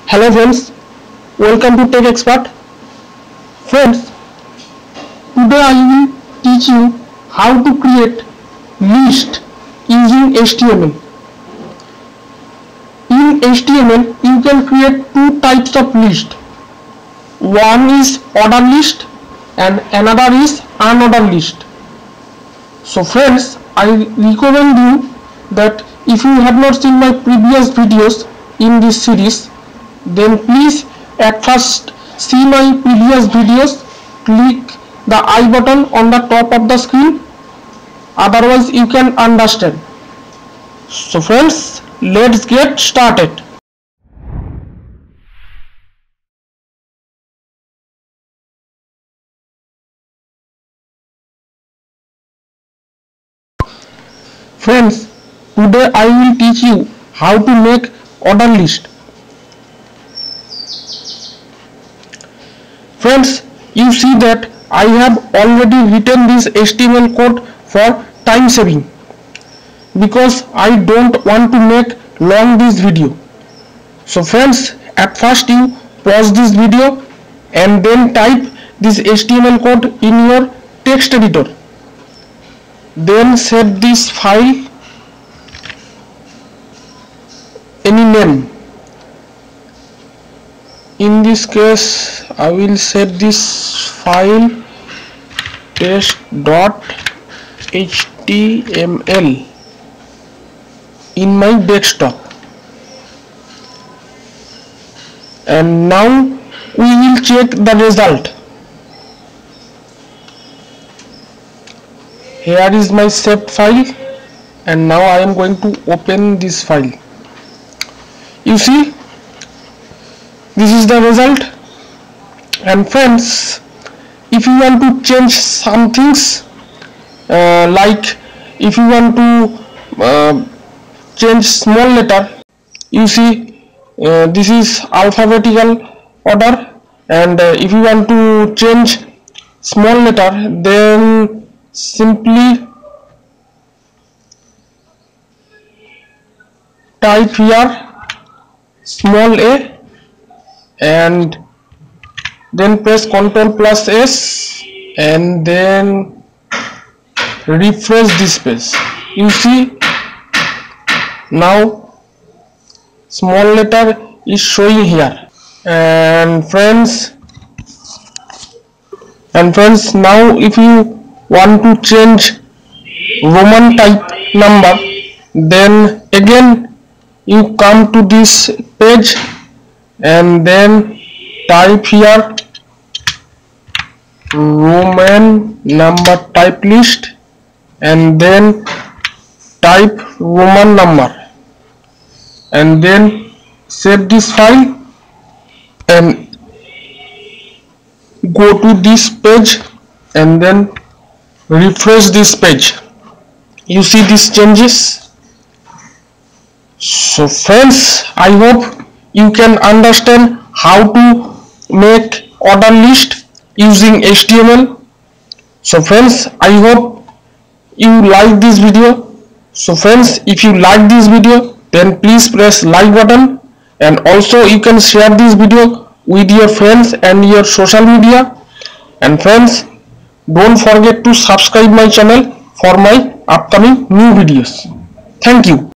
Hello friends, welcome to Tech Expert. Friends, today I will teach you how to create list using HTML. In HTML, you can create two types of list. One is ordered list and another is unordered list. So friends, I recommend you that if you have not seen my previous videos in this series, then please at first see my previous videos, click the I button on the top of the screen, otherwise you can understand. So friends, let's get started. Friends, today I will teach you how to make order list. Friends, you see that I have already written this HTML code for time saving because I don't want to make long this video. So friends, at first you pause this video and then type this HTML code in your text editor. Then set this file any name. In this case, I will set this file test.html in my desktop. And now we will check the result. Here is my saved file, and now I am going to open this file. You see, this is the result. And friends, if you want to change some things, like if you want to change small letter, you see this is alphabetical order, and if you want to change small letter, then simply type here small a and then press Ctrl+S and then refresh this page. You see, now small letter is showing here. And friends, now if you want to change Roman type number, then again you come to this page and then type here Roman number type list and then type Roman number and then save this file and go to this page and then refresh this page. You see these changes. So friends, I hope you can understand how to make order list using HTML. So friends, I hope you like this video. So friends, if you like this video, then please press like button, and also you can share this video with your friends and your social media. And friends, don't forget to subscribe my channel for my upcoming new videos. Thank you.